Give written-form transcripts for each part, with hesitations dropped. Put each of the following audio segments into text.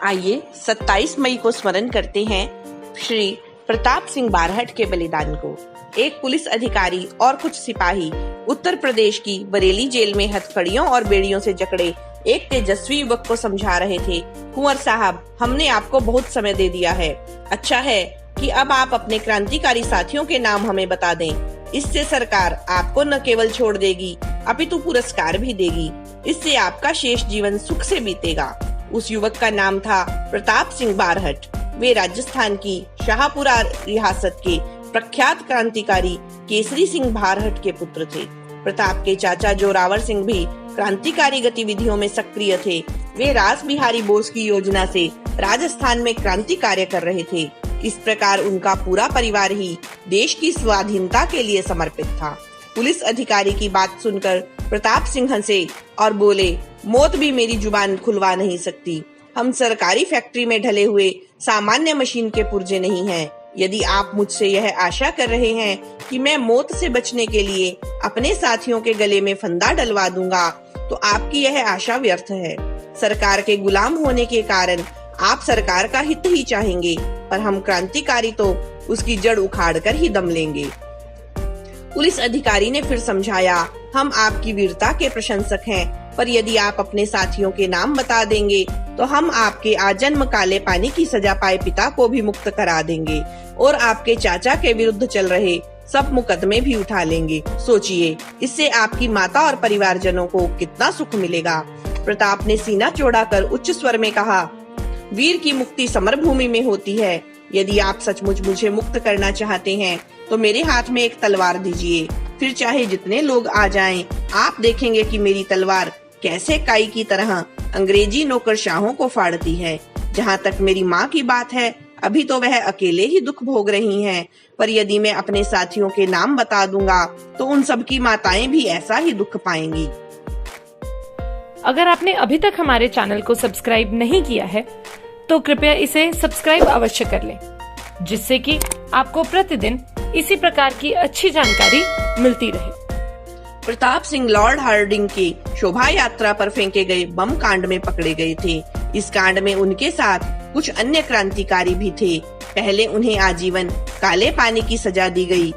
आइए 27 मई को स्मरण करते हैं श्री प्रताप सिंह बारहट के बलिदान को। एक पुलिस अधिकारी और कुछ सिपाही उत्तर प्रदेश की बरेली जेल में हथकड़ियों और बेड़ियों से जकड़े एक तेजस्वी युवक को समझा रहे थे, कुंवर साहब, हमने आपको बहुत समय दे दिया है। अच्छा है कि अब आप अपने क्रांतिकारी साथियों के नाम हमें बता दें। इससे सरकार आपको न केवल छोड़ देगी अपितु पुरस्कार भी देगी। इससे आपका शेष जीवन सुख से बीतेगा। उस युवक का नाम था प्रताप सिंह बारहट। वे राजस्थान की शाहपुरा रियासत के प्रख्यात क्रांतिकारी केसरी सिंह बारहट के पुत्र थे। प्रताप के चाचा जोरावर सिंह भी क्रांतिकारी गतिविधियों में सक्रिय थे। वे रास बिहारी बोस की योजना से राजस्थान में क्रांति कार्य कर रहे थे। इस प्रकार उनका पूरा परिवार ही देश की स्वाधीनता के लिए समर्पित था। पुलिस अधिकारी की बात सुनकर प्रताप सिंह हंसे और बोले, मौत भी मेरी जुबान खुलवा नहीं सकती। हम सरकारी फैक्ट्री में ढले हुए सामान्य मशीन के पुर्जे नहीं हैं। यदि आप मुझसे यह आशा कर रहे हैं कि मैं मौत से बचने के लिए अपने साथियों के गले में फंदा डलवा दूंगा, तो आपकी यह आशा व्यर्थ है। सरकार के गुलाम होने के कारण आप सरकार का हित ही चाहेंगे, पर हम क्रांतिकारी तो उसकी जड़ उखाड़ कर ही दम लेंगे। पुलिस अधिकारी ने फिर समझाया, हम आपकी वीरता के प्रशंसक हैं, पर यदि आप अपने साथियों के नाम बता देंगे तो हम आपके आजन्म काले पानी की सजा पाए पिता को भी मुक्त करा देंगे और आपके चाचा के विरुद्ध चल रहे सब मुकदमे भी उठा लेंगे। सोचिए, इससे आपकी माता और परिवारजनों को कितना सुख मिलेगा। प्रताप ने सीना चौड़ा कर उच्च स्वर में कहा, वीर की मुक्ति समरभूमि में होती है। यदि आप सचमुच मुझे मुक्त करना चाहते हैं तो मेरे हाथ में एक तलवार दीजिए, फिर चाहे जितने लोग आ जाएं, आप देखेंगे कि मेरी तलवार कैसे काई की तरह अंग्रेजी नौकरशाहों को फाड़ती है। जहाँ तक मेरी माँ की बात है, अभी तो वह अकेले ही दुख भोग रही हैं, पर यदि मैं अपने साथियों के नाम बता दूंगा तो उन सब की माताएं भी ऐसा ही दुख पाएंगी। अगर आपने अभी तक हमारे चैनल को सब्सक्राइब नहीं किया है तो कृपया इसे सब्सक्राइब अवश्य कर लें, जिससे कि आपको प्रतिदिन इसी प्रकार की अच्छी जानकारी मिलती रहे। प्रताप सिंह लॉर्ड हार्डिंग की शोभा यात्रा पर फेंके गए बम कांड में पकड़े गए थे। इस कांड में उनके साथ कुछ अन्य क्रांतिकारी भी थे। पहले उन्हें आजीवन काले पानी की सजा दी गई,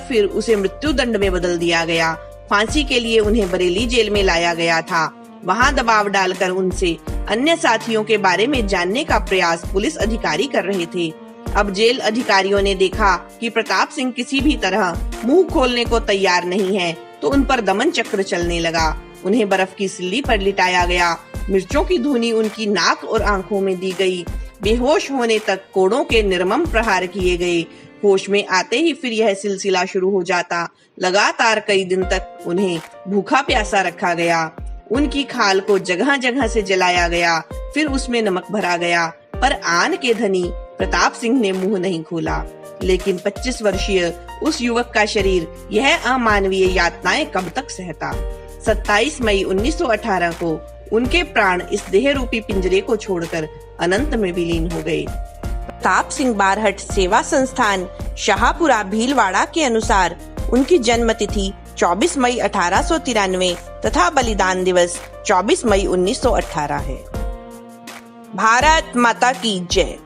फिर उसे मृत्यु दंड में बदल दिया गया। फांसी के लिए उन्हें बरेली जेल में लाया गया था। वहां दबाव डालकर उनसे अन्य साथियों के बारे में जानने का प्रयास पुलिस अधिकारी कर रहे थे। अब जेल अधिकारियों ने देखा कि प्रताप सिंह किसी भी तरह मुंह खोलने को तैयार नहीं है, तो उन पर दमन चक्र चलने लगा। उन्हें बर्फ की सिल्ली पर लिटाया गया, मिर्चों की धुनी उनकी नाक और आंखों में दी गई। बेहोश होने तक कोड़ों के निर्मम प्रहार किए गए। होश में आते ही फिर यह सिलसिला शुरू हो जाता। लगातार कई दिन तक उन्हें भूखा प्यासा रखा गया। उनकी खाल को जगह जगह से जलाया गया, फिर उसमें नमक भरा गया, पर आन के धनी प्रताप सिंह ने मुंह नहीं खोला। लेकिन 25 वर्षीय उस युवक का शरीर यह अमानवीय यातनाएं कब तक सहता। 27 मई 1918 को उनके प्राण इस देह रूपी पिंजरे को छोड़कर अनंत में विलीन हो गए। प्रताप सिंह बारहट सेवा संस्थान शाहपुरा भीलवाड़ा के अनुसार उनकी जन्म तिथि 24 मई 1893 तथा बलिदान दिवस 24 मई 1918 है। भारत माता की जय।